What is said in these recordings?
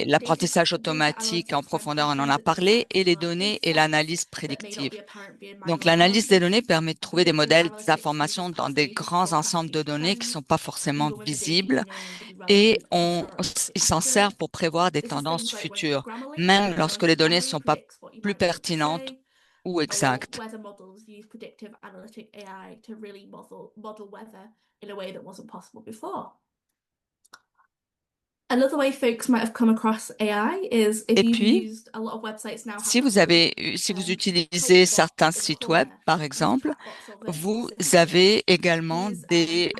l'apprentissage automatique en profondeur, on en a parlé, et les données et l'analyse prédictive. Donc, l'analyse des données permet de trouver des modèles d'information dans des grands ensembles de données qui ne sont pas forcément visibles et il s'en sert pour prévoir des tendances futures, même lorsque les données ne sont pas plus pertinentes ou exactes. Weather models use predictive analytic AI to really model weather in a way that wasn't possible before. Another way folks might have come across AI is if Et you've puis, used a lot of websites now have si this little si vous utilisez help certains box in the sites web, corner, par these exemple, chatbots or virtual vous assistants. avez également These des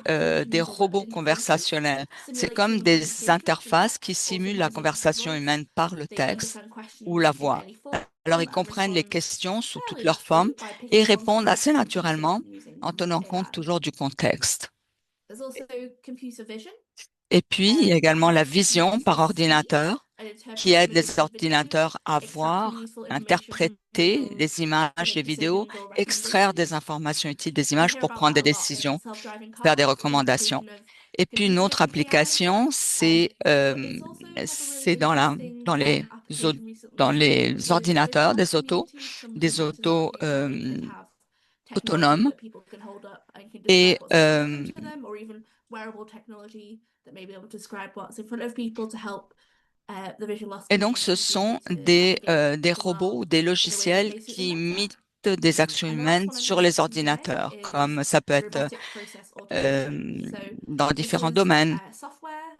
user web robots interfaces conversationnels. C'est simulate comme human des communication through interfaces qui text or simulent la synchronous conversation voice. humaine par le They texte understand ou questions la in voix. any form Alors, ils and comprennent les respond questions sous toutes fairly leurs formes rapidly by et picking up on répondent assez patterns and confusion naturellement using en tenant compte AI. toujours du contexte. There's also computer vision. Et puis, il y a That également la helps vision computers par to see ordinateur and qui interpret aide les images and videos, ordinateurs à extracting voir, useful information from interpréter those les to images, make les vidéos, decisions or extraire recommendations. des informations utiles des We images hear pour about prendre that des a lot in décisions, self-driving faire des cars, the recommandations. integration of Et puis une computer autre vision and AI. application, But it's also had a really c'est interesting au- application dans recently les with ordinateurs, visual communities. Some des computers are autos looking at how they could have technology autonomes. that people can hold up and can describe Et, what's in front of them, or even wearable technology that may be able to describe what's in front of people to help the visual loss et donc, ce community be able sont to navigate des the robots ou world des in a way that logiciels may suit them qui better. imitent des actions And the last humaines one I'm going sur to les mention today ordinateurs, is comme ça peut être robotic process automation. euh, So dans this différents is domaines. software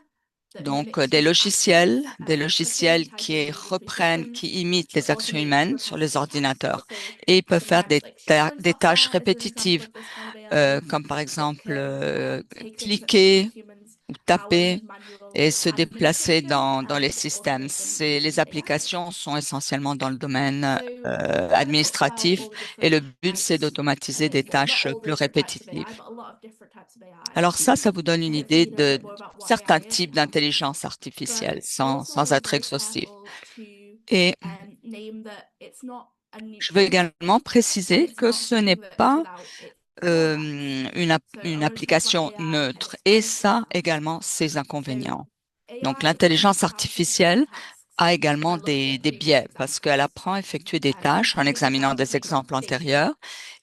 that Donc, mimics human actions, des especially logiciels typing qui and reading through reprennent, systems, qui imitent to les actions automate humaines sur les repetitive tasks. ordinateurs. So Et ils peuvent faire sometimes like shuttling des tâches software is an example répétitives, of this kind of AI comme par that exemple can take things that may cliquer save humans ou hours taper of manual et se déplacer administration dans les and systèmes. automate them Les using AI. applications sont essentiellement dans le domaine So I've kind of talked about administratif all the et different le but, c'est types d'automatiser of, des well, not tâches all the plus different types of AI, répétitives. but a lot of different types of AI Alors to ça vous donne une see idée a little de bit more about what certains AI is types now. d'intelligence But artificielle, I also want sans to be être very exhaustif. careful to Et name that it's not a je veux neutral également and préciser it's que not ce n'est something that is pas without its drawbacks. So une I want to talk about application AI and neutre its et pros and ça cons. également ses So inconvénients. Donc AI can l'intelligence have difficult artificielle tasks a by également looking at des previous biais parce qu'elle examples. apprend à effectuer des tâches en This is examinant how it des makes exemples data. antérieurs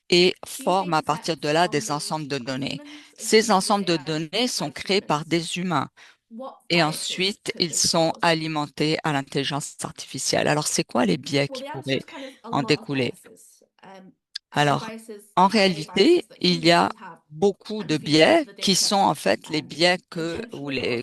et These forme à data partir de sets là are des made ensembles de by données. humans and Ces trained with ensembles de AI données sont like créés par humans. des humains What et biases ensuite could ils this sont cause? alimentés à l'intelligence artificielle. Alors c'est quoi les biais Well, qui the answer pourraient is kind of a en lot of découler? biases. So Alors, biases en are biases réalité, that il humans y a would have beaucoup and de feed into biais the qui data sont en fait les biais intentionally or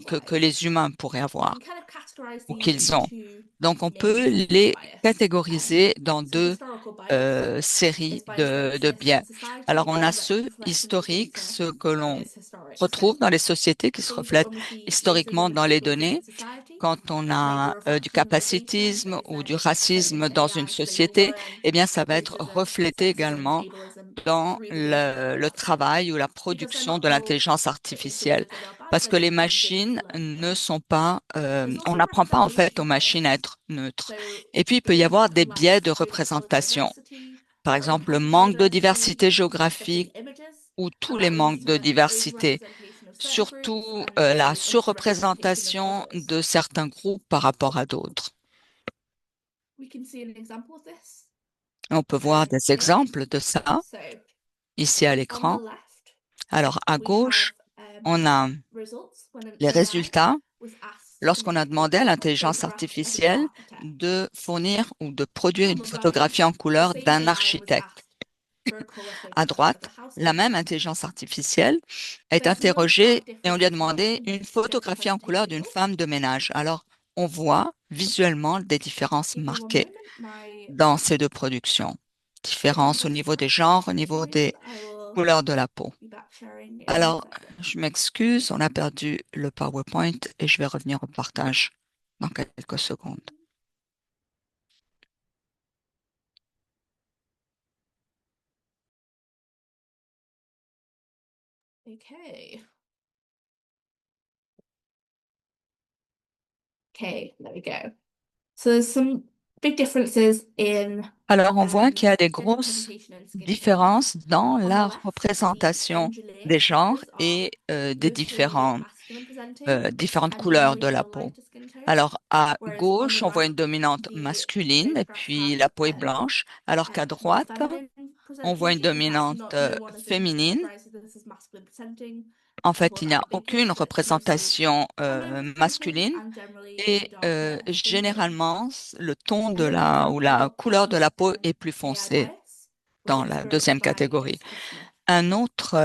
que otherwise. les humains pourraient You avoir can kind of categorize ou these qu'ils into ont. two Donc, on main peut types of les bias. catégoriser dans So deux historical bias séries is bias that de exists in biais. Alors, society on a and ceux reflects in the historiques, data ceux que when l'on it's historic. So retrouve dans les sociétés qui se things that reflètent when we see historiquement racism and dans les privilege in données, society, quand on maybe a du reflected in the data that capacitisme is ou then du fed racisme into dans une AI so they will société, learn eh bien, ça va être racism, reflété sexism, and également ableism dans through the data that they're le watching. travail ou la Because they're production not de all l'intelligence equally artificielle. good or bad, Parce they're que les just being given machines to learn ne things. sont pas, There's on also n'apprend pas en fait aux representation machines à bias. être neutres. So Et puis, il peut y data avoir that des biais de collects data that shows représentation. diversity Par or exemple, le enhances manque de diversity, diversité such as géographique images, ou tous and les that leads manques de to an diversité, overrepresentation of certain groups surtout and la a underrepresentation of surreprésentation others. de certains groupes par rapport à d'autres. We can see an example of this On peut voir des here. exemples de ça So ici à on the l'écran. left, Alors, à we have gauche, on a results when an les AI résultats was asked to lorsqu'on a make demandé à a l'intelligence photograph of an artificielle architect. de fournir ou de produire On une the right, photographie en the couleur same d'un AI was architecte. asked for a color À photograph of droite, a house la même builder. intelligence artificielle est There's note how interrogée et on different lui a these demandé look une in different photographie en couleur d'une presentations. femme de ménage. Alors, on voit visuellement des différences Give me one marquées moment. My dans ces deux productions. Différences au presentation niveau des has just genres, au niveau joined. des I will couleurs de la peau. be back sharing in one Alors, second. je m'excuse, on a perdu le PowerPoint et je vais revenir au partage dans quelques secondes. Okay. Okay, there we go. So there's some big differences in Alors, on voit qu'il y a des gender grosses presentation and skin tone. différences dans On the la left, the représentation engineer des genres pictures are et des mostly différents as masculine presenting, différentes and men couleurs de usually la have a peau. lighter skin tone. Alors, à Whereas on the gauche, on voit une right, dominante the masculine et paintbrush puis has la peau est blanche, alors qu'à more droite, feminine on voit une presentation. In fact, dominante no one has been féminine. categorized this as masculine presenting. En Some fait, call il it n'y a ambiguous, aucune but it's mostly représentation feminine presenting masculine and generally a et darker skin tone. généralement, le ton de And then we have ou la our couleur de la peau est plus AI foncée bias, which dans is la described deuxième by catégorie. Jessica Smith. Un autre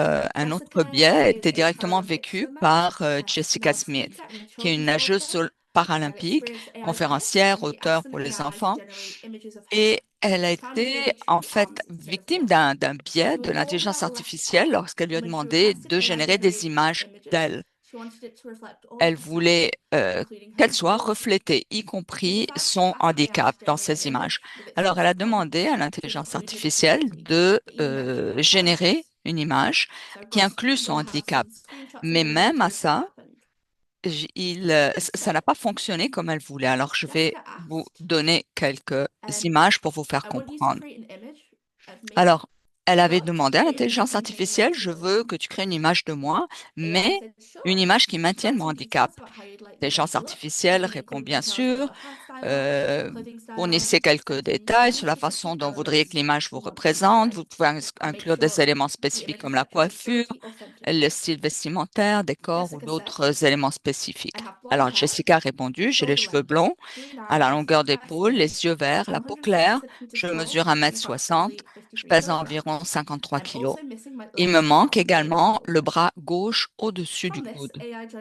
Jessica biais is était a directement vécu Paralympic swimmer, par Jessica now a Smith, speaker and a qui est une children's nageuse author, and paralympique, experienced AI bias conférencière, when she asked auteure an pour les AI to enfants. generate images of her. Et elle a She found an été image en for the fait arms instead of the victime legs. d'un biais So de we'll go over l'intelligence that left artificielle part. lorsqu'elle lui a And when she demandé requested de AI générer des generate images images, d'elle. she wanted it to reflect all of Elle herself, voulait including her qu'elle soit disability. reflétée, y To do compris that, she son asked AI handicap to dans generate an ces images. image with its Alors, elle a basic demandé à prompts to l'intelligence include her artificielle disability, de but even then she ran into générer bias. une image So of qui course, inclut I'm son going to have handicap. some screenshots in Mais a moment même to à show what ça, happened. ça n'a pas fonctionné comme elle voulait. Alors, je vais Jessica vous asked, donner quelques um, images pour vous faire I want you to comprendre. create an image of me, Alors, elle avait but demandé à create an image l'intelligence maintaining my artificielle, je disability. veux que tu crées une image de moi, AI mais said, une sure. image qui She maintienne had mon some handicap. details about how you'd like the image L'intelligence to look, artificielle répond including bien details sûr, about her hairstyle, euh, clothing style, fournissez quelques and détails any sur la façon specific dont vous voudriez que elements l'image vous you want to représente. Vous highlight, pouvez and make inclure des sure éléments the spécifiques image comme la reflects your coiffure, disability authentically. le style vestimentaire, décor ou Jessica said, d'autres éléments I spécifiques. have blonde Alors, hair, Jessica a répondu, j'ai les shoulder cheveux length, blonds, green à la eyes, longueur fair d'épaule, skin, les yeux verts, la I'm peau 106 claire. centimeters Je tall mesure un and mètre soixante. approximately Je 53 pèse kilograms. environ 53 I'm kilos. also missing my Il me left manque arm below the également le shoulder. bras gauche au-dessus du From this coude.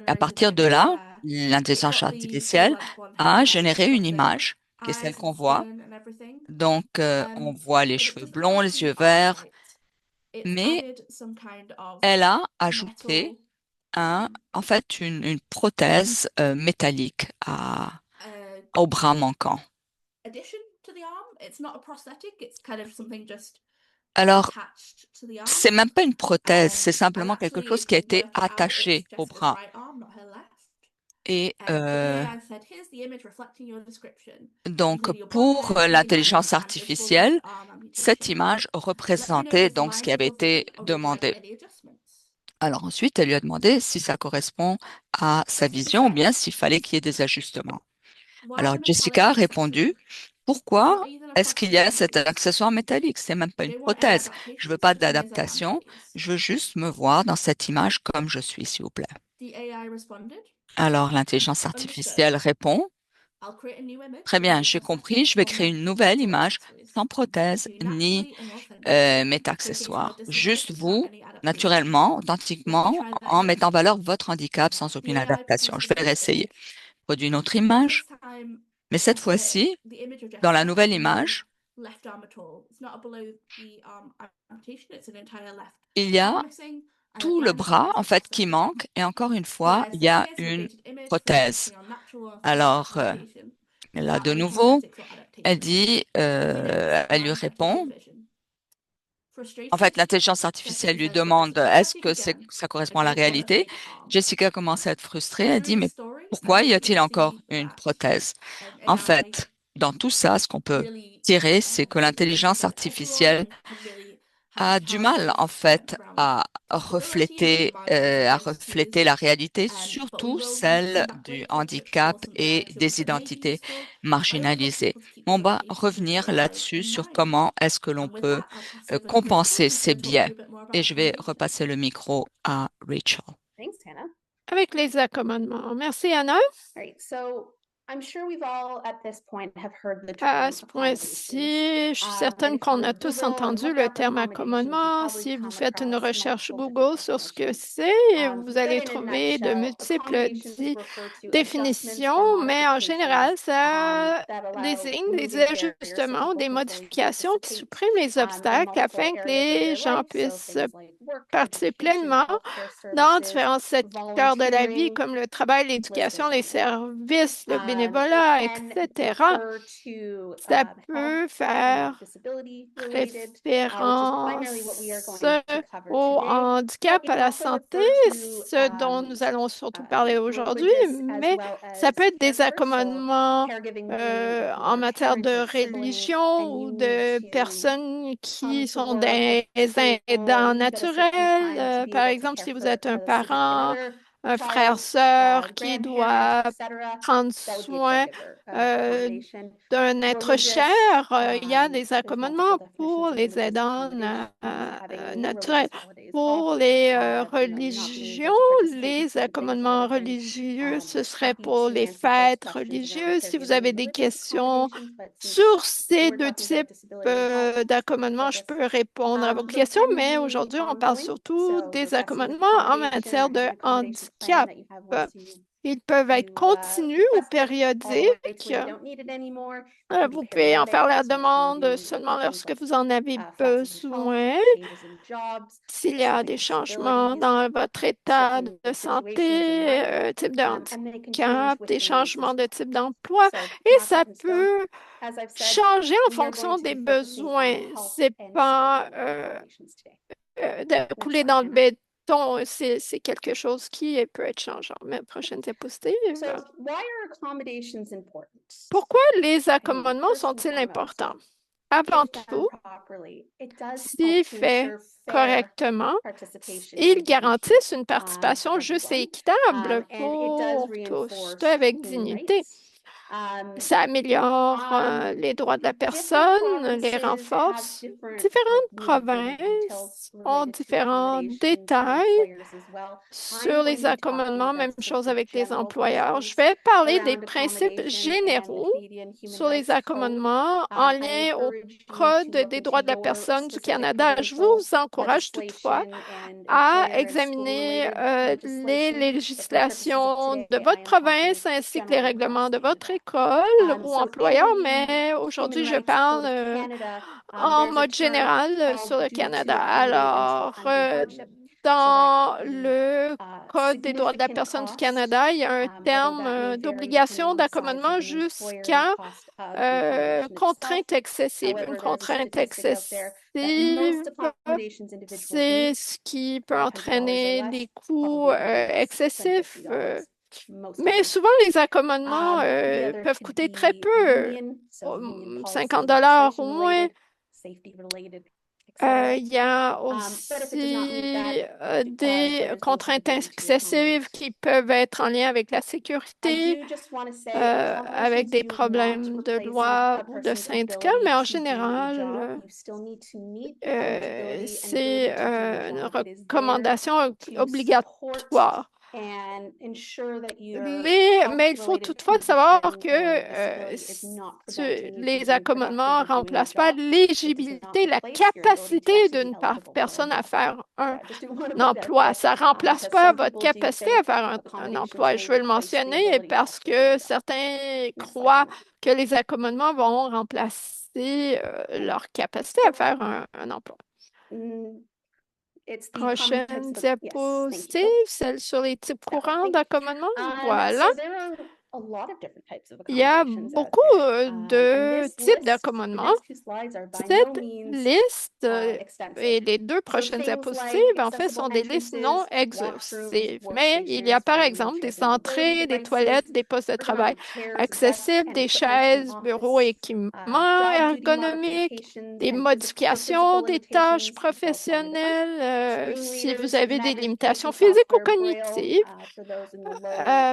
À AI-generated partir de image là, where it l'intelligence got the full artificielle length blonde a hair, généré got une the image qui est celle eyes and qu'on voit. skin and everything, Donc, on voit les but it cheveux doesn't blonds, have les the yeux arm verts, right. It's mais added some kind of elle a ajouté metal en fait, une prothèse métallique au bras manquant. addition to the arm. It's not a prosthetic, it's kind of something just Alors, attached to the arm. c'est même pas une prothèse, c'est And simplement quelque actually, chose if qui a you été work it out, attaché it's au Jessica's bras. right arm, not her left. Et But the AI said, here's the image reflecting your description, donc, including your blonde pour hair, green eyes, l'intelligence and a full length artificielle, arm cette amputation. image Let me know if représentait this donc ce aligns qui with avait your été view or would you like demandé. any adjustments? Alors ensuite, elle lui a demandé si ça correspond à sa Jessica vision ou said, bien s'il fallait qu'il y ait des ajustements. why Alors the metallic Jessica a répondu, accessory? It's pourquoi not even a est-ce qu'il y a cet prosthetic. accessoire métallique? C'est même pas We une don't want any prothèse. Je veux adaptations, pas just me as I am, d'adaptation. please. Je veux juste me voir dans cette image comme je suis, s'il vous plaît. The AI responded, Alors l'intelligence understood. artificielle répond, I'll create a new image très with no bien, j'ai compris, prosthetic je vais or créer une nouvelle metal image accessories. sans prothèse You ni naturally and authentically, showcasing your métaccessoires. Juste disability without vous, any adaptations. naturellement, Let me authentiquement, try that en again. mettant en valeur votre handicap sans The aucune AI adaptation. produced Je a vais le second réessayer. image, Produit une autre but this image, time mais cette fois-ci, the image of dans la Jessica nouvelle has no image, left arm at all. It's not a below the arm amputation, it's an entire left il y arm a missing, and tout le again, she bras, has en a fait, qui prosthetic. manque. Et encore une The fois, AI il y said, a here's an une updated image prothèse. reflecting your natural or authentic Alors, presentation là, without de any nouveau, prosthetics or elle adaptations. dit, Let me know if this elle lui aligns better with your répond. vision. En fait, Frustrated, l'intelligence artificielle Jessica lui said, show us demande, the est-ce prosthetic que again. ça I correspond à la don't want a réalité? fake arm. Jessica commence à être frustrée. Elle dit, Through the mais story, I pourquoi hope y you can a-t-il encore see une that prothèse? En AI fait, dans tout ça, ce qu'on peut really tirer, c'est que isn't l'intelligence for everyone artificielle and can really have a du mal, en challenges fait, around disability and being marginalized à against refléter peers. la réalité, But we surtout will celle come back du later to explore handicap some et AI tools des that may be identités useful. I always want marginalisées. people to keep On these va limitations of revenir AI là-dessus in sur mind. comment est-ce que l'on And with peut that, I'll pass over to Rachel, compenser who's ces going to talk to biais. you a bit more Et about je vais accommodation. repasser le micro à Rachel. Thanks, Tana. Avec les accommodements. Merci, Anna. All right, so I'm sure we've all at this point have heard the À term ce accommodations. point-ci, je suis And certaine if qu'on you a tous Google and entendu look le up terme accommodations, you'll accommodement. probably Si vous come faites une across recherche multiple different Google sur ce que definitions. c'est, vous But allez in a trouver de nutshell, multiples accommodations refer to adjustments or définitions, mais en général, modifications ça that allow désigne des moving barriers so ajustements, people des can fully modifications qui participate suppriment les in obstacles multiple afin que areas of les their gens life. So puissent things like work, participer education, pleinement healthcare dans services, différents secteurs de la vie, volunteering, comme le travail, list l'éducation, goes les on. services, le It bénévolat, can etc. refer to Ça health peut and faire disability related, which is primarily what we are référence going to cover au today. handicap, It à can la also santé, refer to ce dont nous allons surtout parler aujourd'hui, religious as mais well ça as peut être des caregivers. So accommodements caregiving would mean if you en are matière parents de or siblings and religion ou you need de to personnes come qui to sont work, des school, aidants leave at a certain time to naturels. be Par able to exemple, care si vous for êtes un a significant parent other, un frère, sœur qui doit prendre soin d'un être cher. Il y a des accommodements pour les aidants naturels. Pour les religions, les accommodements religieux, ce serait pour les fêtes religieuses. Si vous avez des questions sur ces deux types d'accommodements, je peux répondre à vos questions, mais aujourd'hui, on parle surtout des accommodements en matière de handicap. Ils peuvent être continus ou périodiques. Vous pouvez en faire la demande seulement lorsque vous en avez besoin. S'il y a des changements dans votre état de santé, type de handicap, des changements de type d'emploi, et ça peut changer en fonction des besoins. C'est pas de couler dans le béton. C'est quelque chose qui peut être changeant. Mais prochaine diapositive. Pourquoi les accommodements sont-ils importants? Avant tout, s'ils fait correctement, ils garantissent une participation juste et équitable pour tous, avec dignité. Ça améliore les droits de la personne, les renforce. Différentes provinces ont différents détails sur les accommodements, même chose avec les employeurs. Je vais parler des principes généraux sur les accommodements en lien au Code des droits de la personne du Canada. Je vous encourage toutefois à examiner les législations de votre province ainsi que les règlements de votre école ou employeur, mais aujourd'hui, je parle en mode général sur le Canada. Alors, dans le Code des droits de la personne du Canada, il y a un terme d'obligation d'accommodement jusqu'à contrainte excessive. Une contrainte excessive, c'est ce qui peut entraîner des coûts excessifs. Mais souvent, les accommodements peuvent coûter très peu, 50 $ ou moins. Il y a aussi des contraintes excessives qui peuvent être en lien avec la sécurité, avec des problèmes de loi ou de syndicat, mais en général, c'est une recommandation obligatoire. Mais il faut toutefois savoir que les accommodements ne remplacent pas l'éligibilité, la capacité d'une personne à faire un emploi. Ça ne remplace pas votre capacité à faire un emploi. Je veux le mentionner parce que certains croient que les accommodements vont remplacer leur capacité à faire un emploi. Prochaine diapositive, celle sur les types courants d'accommodement. Voilà. Il y a beaucoup de types d'accommodement. Cette liste et les deux prochaines diapositives, en fait, sont des listes non exhaustives. Mais il y a, par exemple, des entrées, des toilettes, des postes de travail accessibles, des chaises, bureaux et équipements ergonomiques, des modifications des tâches professionnelles, si vous avez des limitations physiques ou cognitives,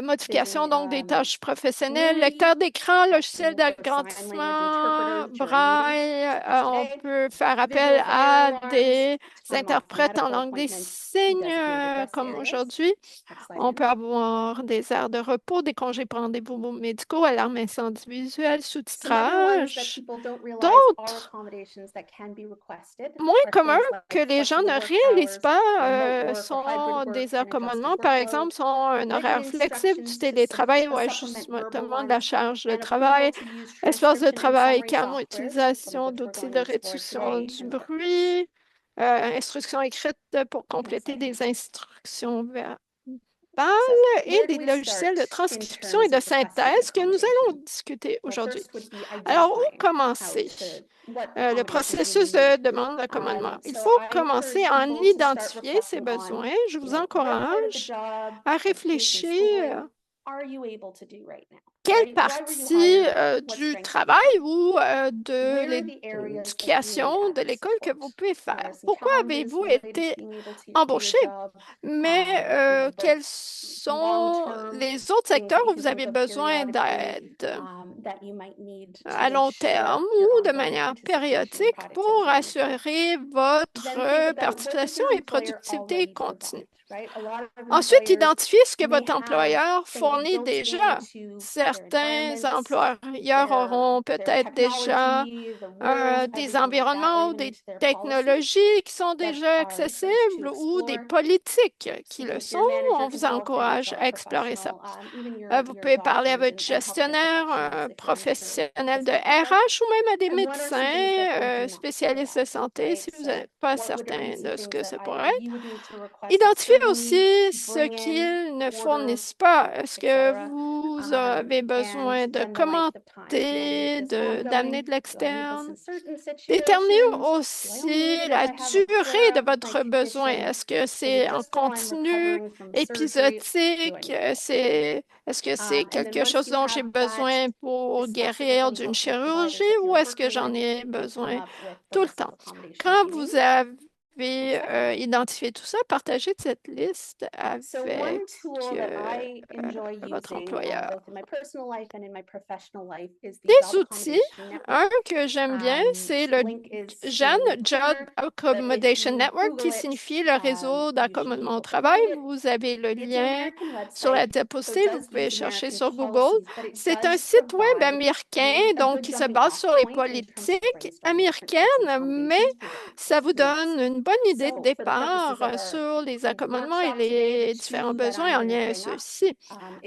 modification donc des tâches professionnelles, lecteur d'écran, logiciel d'agrandissement, braille, on peut faire appel à des interprètes en langue des signes, comme aujourd'hui. On peut avoir des aires de repos, des congés pour rendez-vous médicaux, alarmes incendie visuel, sous-titrage. D'autres, moins communs que les gens ne réalisent pas, sont des accommodements, par exemple, sont un horaire flexible, du télétravail ou ajustement de la charge de travail, espace de travail calme ou utilisation d'outils de réduction du bruit, instructions écrites pour compléter des instructions verbales et des logiciels de transcription et de synthèse que nous allons discuter aujourd'hui. Alors, où commencer? Le processus de demande d'accommodement. Il faut commencer en identifier ses besoins. Je vous encourage à réfléchir quelle partie du travail ou de l'éducation de l'école que vous pouvez faire? Pourquoi avez-vous été embauché? Mais quels sont les autres secteurs où vous avez besoin d'aide à long terme ou de manière périodique pour assurer votre participation et productivité continue? Ensuite, identifiez ce que votre employeur fournit déjà. Certains employeurs auront peut-être déjà des environnements ou des technologies qui sont déjà accessibles ou des politiques qui le sont. On vous encourage à explorer ça. Vous pouvez parler à votre gestionnaire, un professionnel de RH ou même à des médecins spécialistes de santé si vous n'êtes pas certain de ce que ça pourrait être. Identifiez aussi ce qu'ils ne fournissent pas. Est-ce que vous avez besoin de commenter, d'amener de l'externe? Déterminez aussi la durée de votre besoin. Est-ce que c'est en continu, épisodique? Est-ce que c'est quelque chose dont j'ai besoin pour guérir d'une chirurgie ou est-ce que j'en ai besoin tout le temps? Quand vous avez identifié tout ça, partagez cette liste avec votre employeur. Des outils, un que j'aime bien, c'est le JAN, Job Accommodation Network, qui signifie le réseau d'accommodement au travail. Vous avez le lien sur la diapositive, vous pouvez chercher sur Google. C'est un site web américain, donc qui se base sur les politiques américaines, mais ça vous donne une bonne idée de départ sur les accommodements et les différents besoins en lien avec ceux-ci.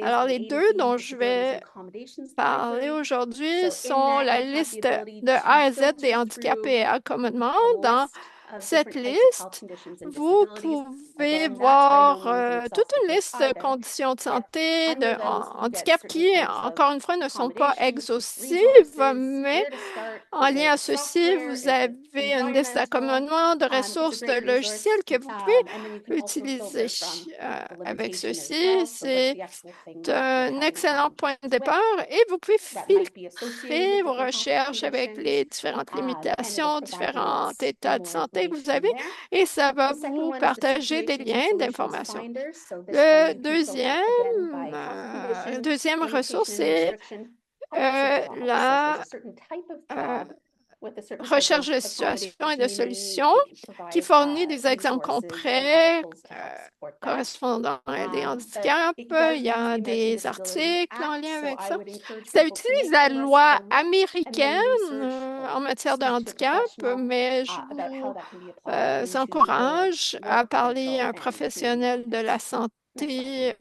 Alors, les deux dont je vais parler aujourd'hui sont la liste de A à Z des handicaps et accommodements. Dans cette liste, vous pouvez voir toute une liste de conditions de santé, de handicaps qui, encore une fois, ne sont pas exhaustives, mais en lien à ceci, vous avez une liste d'accommodements, de ressources, de logiciels que vous pouvez utiliser. Avec ceci, c'est un excellent point de départ et vous pouvez filtrer vos recherches avec les différentes limitations, différents états de santé que vous avez et ça va vous partager des liens d'information. Le deuxième ressource, c'est la recherche de situations et de solutions qui fournit des exemples concrets correspondant à des handicaps. Il y a des articles en lien avec ça. Ça utilise la loi américaine en matière de handicap, mais je vous encourage à parler à un professionnel de la santé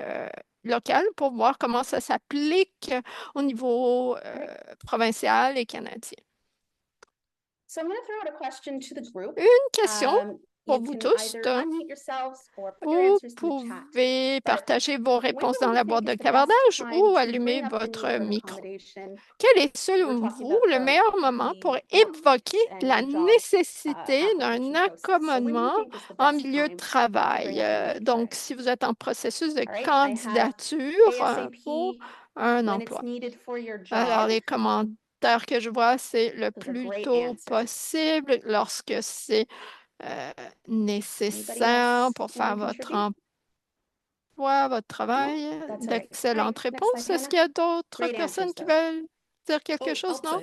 locale pour voir comment ça s'applique au niveau provincial et canadien. Une question pour vous tous. Vous pouvez partager vos réponses dans la boîte de clavardage ou allumer votre micro. Quel est, selon vous, le meilleur moment pour évoquer la nécessité d'un accommodement en milieu de travail? Donc, si vous êtes en processus de candidature pour un emploi. Alors, les commentaires que je vois, c'est le plus tôt possible lorsque c'est nécessaire pour faire votre emploi, votre travail. D'excellentes réponses. Est-ce qu'il y a d'autres personnes qui veulent dire quelque chose, non?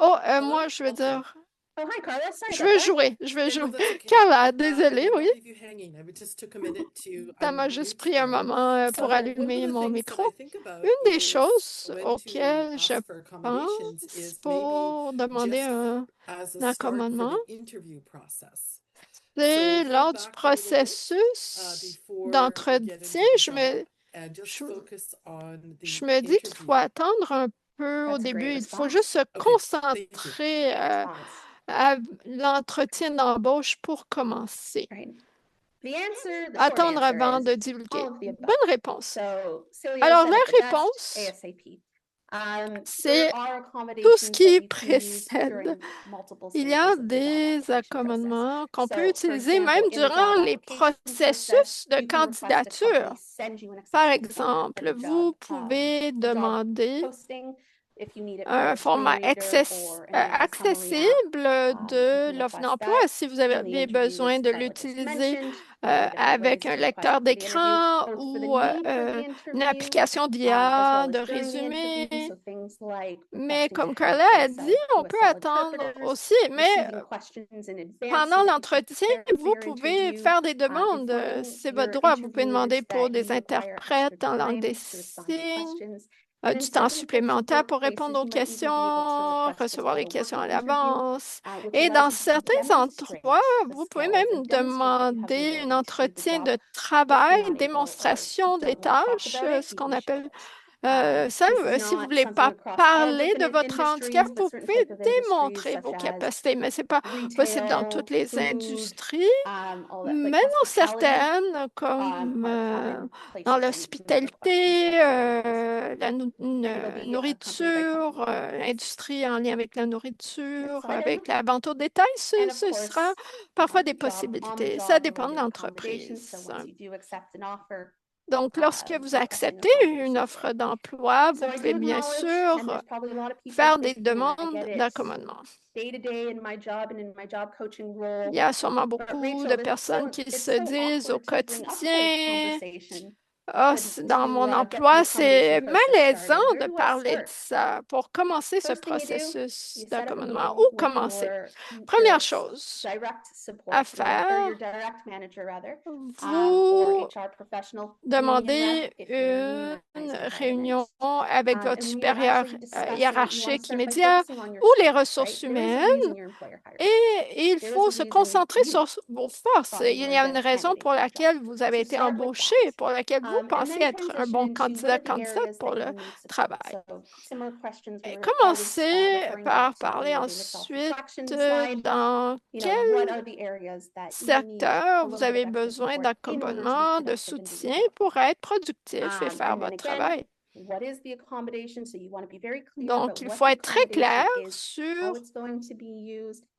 Oh, moi, je veux dire... Je veux jouer. Carla, désolée, oui. Ça m'a juste pris un moment pour allumer mon micro. Une des choses auxquelles je pense pour demander un accommodement, c'est lors du processus d'entretien, je me dis qu'il faut attendre un peu au début. Il faut juste se concentrer à l'entretien d'embauche pour commencer. Attendre avant de divulguer. Bonne réponse. Alors, la réponse c'est tout ce qui précède. Il y a des accommodements qu'on peut utiliser même durant les processus de candidature. Par exemple, vous pouvez demander un format accessible de l'offre d'emploi si vous avez besoin de l'utiliser avec un lecteur d'écran ou une application d'IA, de résumé. Mais comme Carla a dit, on peut attendre aussi. Mais pendant l'entretien, vous pouvez faire des demandes. C'est votre droit. Vous pouvez demander pour des interprètes en langue des signes, du temps supplémentaire pour répondre aux questions, recevoir les questions à l'avance. Et dans certains endroits, vous pouvez même demander un entretien de travail, démonstration des tâches, ce qu'on appelle si vous ne voulez pas parler de votre handicap, vous pouvez démontrer vos capacités, mais ce n'est pas possible dans toutes les industries, mais dans certaines, comme dans l'hospitalité, la nourriture, l'industrie en lien avec la nourriture, avec la vente au détail, ce sera parfois des possibilités. Ça dépend de l'entreprise. Donc, lorsque vous acceptez une offre d'emploi, vous pouvez bien sûr faire des demandes d'accommodement. Il y a sûrement beaucoup de personnes qui se disent au quotidien, ah, dans mon emploi, c'est malaisant de parler de ça. Pour commencer ce processus d'accommodement, où commencer? Première chose à faire, vous demandez une réunion avec votre supérieur hiérarchique immédiat ou les ressources humaines et il faut se concentrer sur vos forces. Il y a une raison pour laquelle vous avez été embauché, pour laquelle vous pensez être un bon candidate pour le travail. Et commencez par parler ensuite dans quel secteur vous avez besoin d'accommodement, de soutien pour être productif et faire votre travail. Donc, il faut être très clair sur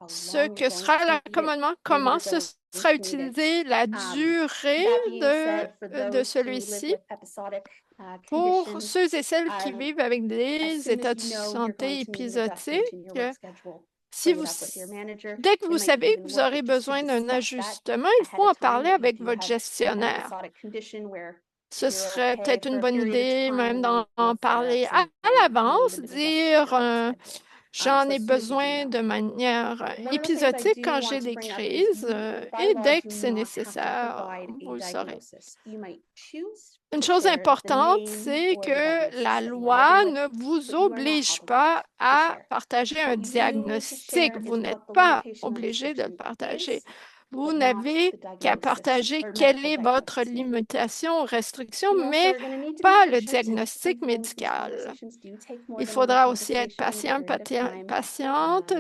ce que sera l'accommodement, comment ce sera utilisé, la durée de celui-ci pour ceux et celles qui vivent avec des états de santé épisodiques. Dès que vous savez que vous aurez besoin d'un ajustement, il faut en parler avec votre gestionnaire. Ce serait peut-être une bonne idée même d'en parler à l'avance, dire j'en ai besoin de manière épisodique quand j'ai des crises et dès que c'est nécessaire, vous le saurez. Une chose importante, c'est que la loi ne vous oblige pas à partager un diagnostic. Vous n'êtes pas obligé de le partager. Vous n'avez qu'à partager quelle est votre limitation ou restriction, mais pas le diagnostic médical. Il faudra aussi être patiente.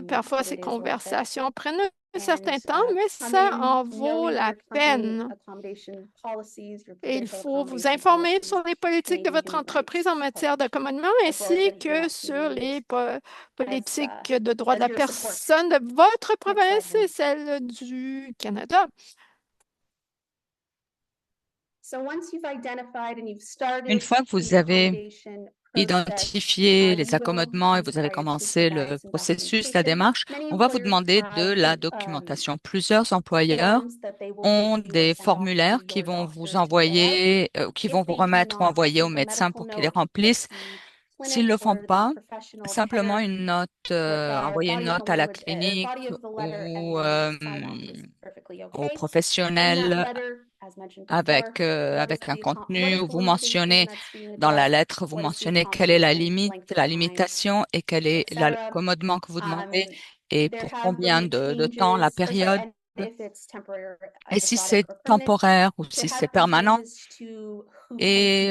Parfois, ces conversations prennent un certain temps, mais ça en vaut la peine. Et il faut vous informer sur les politiques de votre entreprise en matière d'accommodement ainsi que sur les politiques de droits de la personne de votre province et celle du Canada. Une fois que vous avez identifié les accommodements et vous avez commencé le processus, la démarche, on va vous demander de la documentation. Plusieurs employeurs ont des formulaires qui vont vous envoyer, qui vont vous remettre ou envoyer au médecin pour qu'ils les remplissent. S'ils ne le font pas, simplement une note, envoyer une note à la clinique ou aux professionnels avec un contenu où vous mentionnez dans la lettre, vous mentionnez quelle est la limite, la limitation et quel est l'accommodement que vous demandez et pour combien de temps, la période. et si c'est temporaire ou si c'est permanent. Et,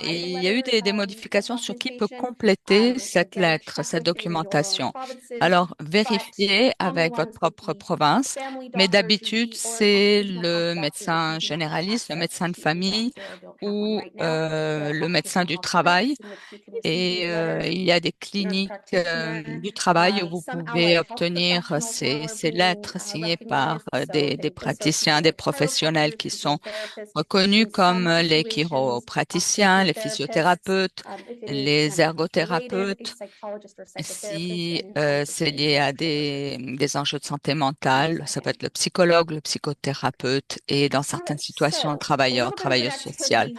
et il y a eu des modifications sur qui peut compléter cette lettre, cette documentation. Alors, vérifiez avec votre propre province, mais d'habitude, c'est le médecin généraliste, le médecin de famille ou le médecin du travail. Et il y a des cliniques du travail où vous pouvez obtenir ces lettres signées par des praticiens, des professionnels qui sont reconnus comme les chiropraticiens, les physiothérapeutes, les ergothérapeutes, si c'est lié à des enjeux de santé mentale, ça peut être le psychologue, le psychothérapeute et dans certaines situations, le travailleur, travailleuse sociale.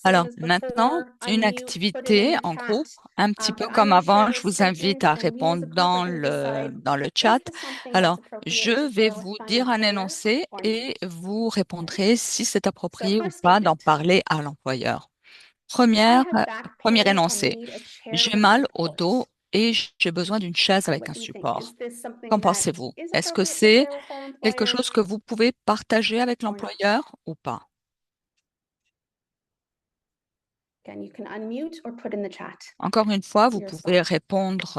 Alors maintenant, une activité en groupe, un petit peu comme avant, je vous invite à répondre dans le chat. Alors, je vais vous dire un énoncé et vous répondrez si c'est approprié ou pas d'en parler à l'employeur. Premier énoncé. J'ai mal au dos et j'ai besoin d'une chaise avec un support. Qu'en pensez-vous? Est-ce que c'est quelque chose que vous pouvez partager avec l'employeur ou pas? Encore une fois, vous pouvez répondre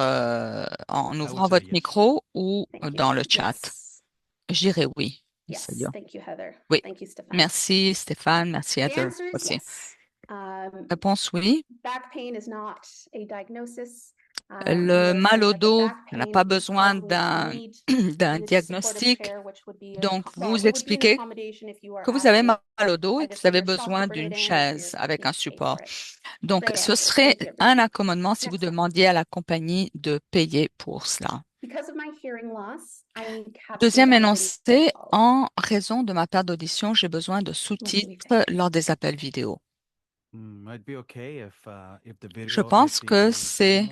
en ouvrant votre micro ou dans le chat. Je dirais oui. C'est-à-dire oui. Merci Stéphane, merci Heather aussi. Réponse oui. Le mal au dos n'a pas besoin d'un diagnostic. Donc, vous expliquez que vous avez mal au dos et que vous avez besoin d'une chaise avec un support. Donc, ce serait un accommodement si vous demandiez à la compagnie de payer pour cela. Deuxième énoncé, en raison de ma perte d'audition, j'ai besoin de sous-titres lors des appels vidéo. Je pense que c'est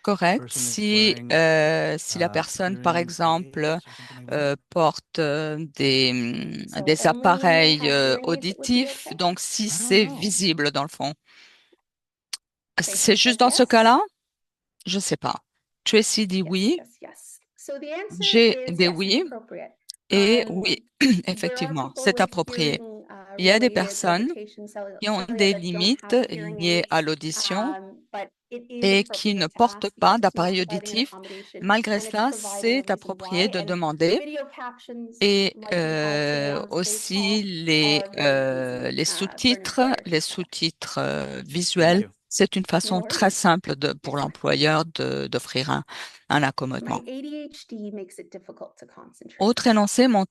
correct si la personne, par exemple, porte des appareils auditifs, donc si c'est visible dans le fond. C'est juste dans ce cas-là? Je ne sais pas. Tracy dit oui, j'ai des oui et oui, effectivement, c'est approprié. Il y a des personnes qui ont des limites liées à l'audition et qui ne portent pas d'appareil auditif. Malgré cela, c'est approprié de demander. Et aussi les sous-titres visuels, c'est une façon très simple pour l'employeur d'offrir un accommodement. Autre énoncé, mon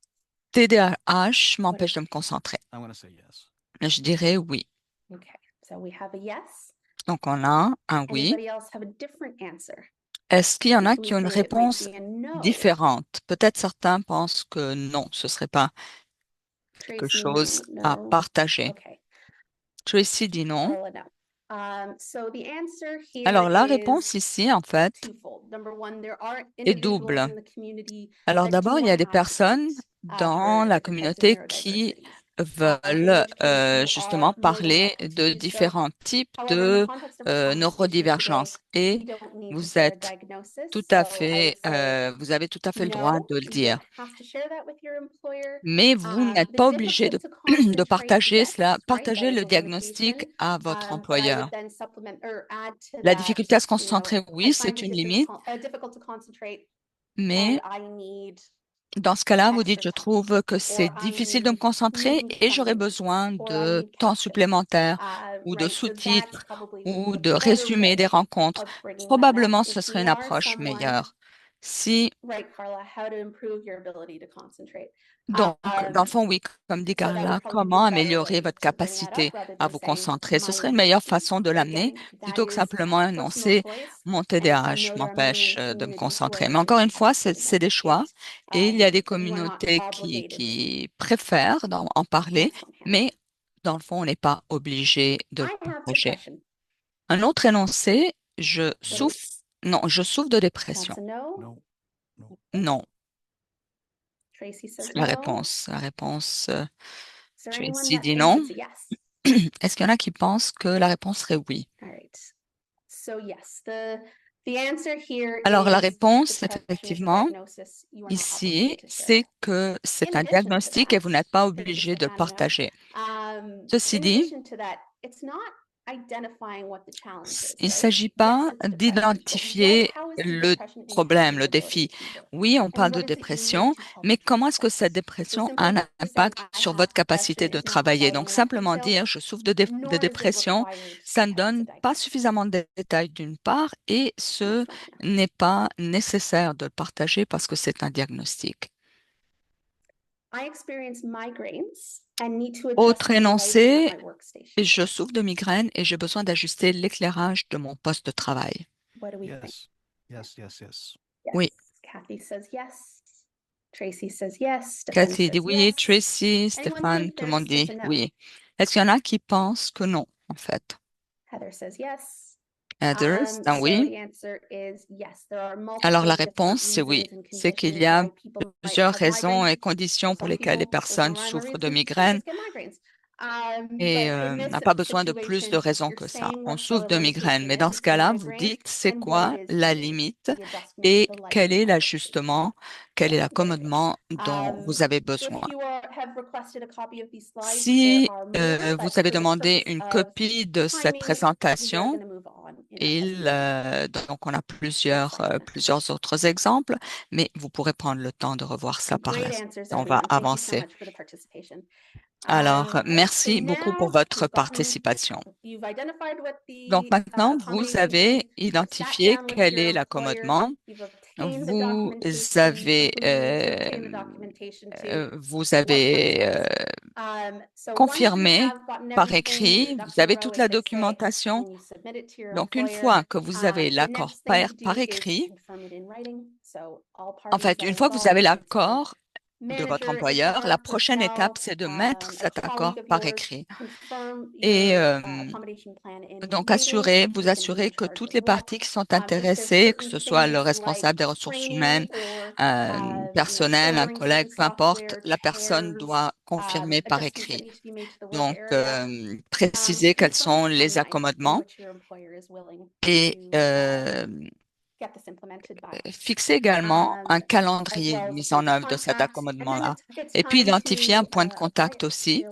TDAH m'empêche de me concentrer. Je dirais oui. Donc, on a un oui. Est-ce qu'il y en a qui ont une réponse différente? Peut-être certains pensent que non, ce ne serait pas quelque chose à partager. Tracy dit non. Alors, la réponse ici, en fait, est double. Alors, d'abord, il y a des personnes dans la communauté qui veulent justement parler de différents types de neurodivergence. Et vous êtes vous avez tout à fait le droit de le dire. Mais vous n'êtes pas obligé de partager cela, partager le diagnostic à votre employeur. La difficulté à se concentrer, oui, c'est une limite, mais dans ce cas-là, vous dites, je trouve que c'est difficile de me concentrer et j'aurais besoin de temps supplémentaire ou de sous-titres ou de résumé des rencontres. Probablement, ce serait une approche meilleure. Si Donc, dans le fond, oui, comme dit Carla, comment améliorer votre capacité à vous concentrer? Ce serait une meilleure façon de l'amener plutôt que simplement annoncer mon TDAH m'empêche de me concentrer. Mais encore une fois, c'est des choix et il y a des communautés qui préfèrent en parler, mais dans le fond, on n'est pas obligé de le partager. Un autre énoncé, non, je souffre de dépression. Non. C'est la réponse. La réponse, Tracy dit non. Est-ce qu'il y en a qui pensent que la réponse serait oui? Alors, la réponse, effectivement, ici, c'est que c'est un diagnostic et vous n'êtes pas obligé de le partager. Ceci dit, il ne s'agit pas d'identifier le problème, le défi. Oui, on parle de dépression, mais comment est-ce que cette dépression a un impact sur votre capacité de travailler? Donc, simplement dire, je souffre de dépression, ça ne donne pas suffisamment de détails d'une part, et ce n'est pas nécessaire de le partager parce que c'est un diagnostic. Autre énoncé, je souffre de migraine et j'ai besoin d'ajuster l'éclairage de mon poste de travail. Yes. Yes, yes, yes. Oui. Kathy says yes. Tracy says yes. Cathy dit oui, Tracy, Stéphane, tout le monde dit oui. Est-ce qu'il y en a qui pensent que non, en fait? Heather says yes. Heather, c'est un oui. Alors la réponse, c'est oui. C'est qu'il y a plusieurs raisons et conditions pour lesquelles les personnes souffrent de migraine. Et on n'a pas besoin de plus de raisons que ça. On souffre de migraine, mais dans ce cas-là, vous dites c'est quoi la limite et quel est l'ajustement, quel est l'accommodement dont vous avez besoin. Si vous avez demandé une copie de cette présentation, donc on a plusieurs autres exemples, mais vous pourrez prendre le temps de revoir ça par la suite. On va avancer. Alors, merci beaucoup pour votre participation. Donc maintenant, vous avez identifié quel est l'accommodement. Vous avez confirmé par écrit, vous avez toute la documentation. Donc, une fois que vous avez l'accord par écrit, en fait, une fois que vous avez l'accord de votre employeur, la prochaine étape, c'est de mettre cet accord par écrit. Et donc, vous assurez que toutes les parties qui sont intéressées, que ce soit le responsable des ressources humaines, un personnel, un collègue, peu importe, la personne doit confirmer par écrit. Donc, préciser quels sont les accommodements et fixer également un calendrier de mise en œuvre de cet accommodement-là. Et puis, identifier un point de contact aussi.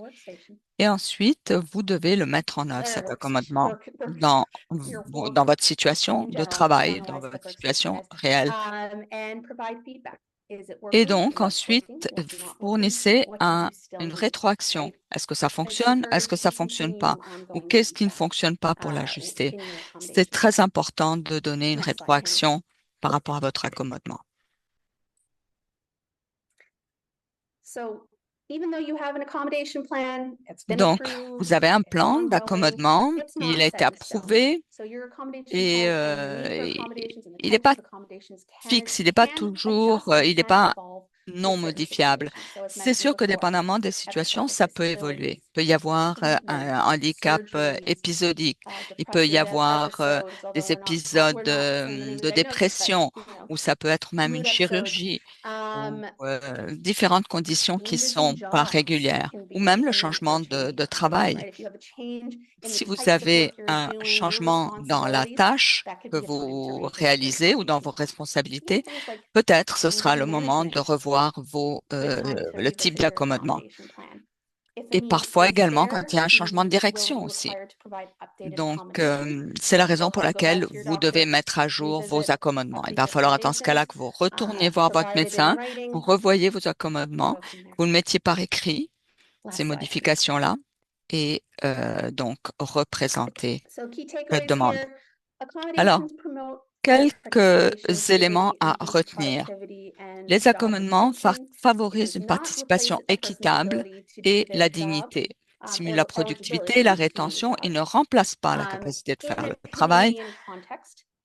Et ensuite, vous devez le mettre en œuvre, cet accommodement, dans votre situation de travail, dans votre situation réelle. Et donc, ensuite, fournissez une rétroaction. Est-ce que ça fonctionne? Est-ce que ça fonctionne pas? Ou qu'est-ce qui ne fonctionne pas pour l'ajuster? C'est très important de donner une rétroaction par rapport à votre accommodement. Donc, vous avez un plan d'accommodement, il a été approuvé et il n'est pas fixe, il n'est pas toujours, il n'est pas non modifiable. C'est sûr que dépendamment des situations, ça peut évoluer. Il peut y avoir un handicap épisodique. Il peut y avoir des épisodes de dépression ou ça peut être même une chirurgie ou différentes conditions qui ne sont pas régulières ou même le changement de travail. Si vous avez un changement dans la tâche que vous réalisez ou dans vos responsabilités, peut-être ce sera le moment de revoir le type d'accommodement. Et parfois également quand il y a un changement de direction aussi. Donc, c'est la raison pour laquelle vous devez mettre à jour vos accommodements. Il va falloir dans ce cas-là que vous retourniez voir votre médecin, vous revoyez vos accommodements, que vous le mettiez par écrit, ces modifications-là, et donc représenter cette demande. Alors, quelques éléments à retenir. Les accommodements favorisent une participation équitable et la dignité, stimulent la productivité et la rétention et ne remplacent pas la capacité de faire le travail.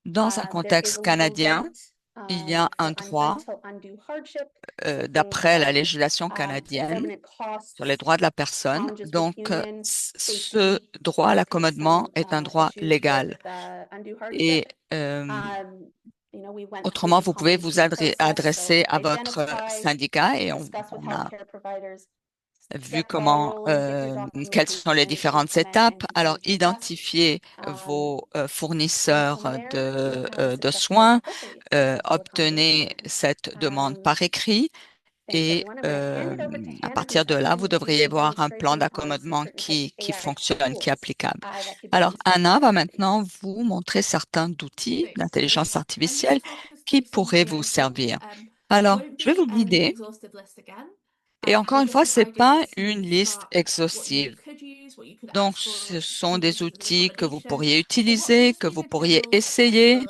Dans un contexte canadien, il y a un droit, d'après la législation canadienne, sur les droits de la personne. Donc, ce droit à l'accommodement est un droit légal. Et autrement, vous pouvez vous adresser à votre syndicat et on a vu quelles sont les différentes étapes. Alors, identifiez vos fournisseurs de soins, obtenez cette demande par écrit et à partir de là, vous devriez voir un plan d'accommodement qui fonctionne, qui est applicable. Alors, Anna va maintenant vous montrer certains outils d'intelligence artificielle qui pourraient vous servir. Alors, je vais vous guider. Et encore une fois, ce n'est pas une liste exhaustive. Donc, ce sont des outils que vous pourriez utiliser, que vous pourriez essayer,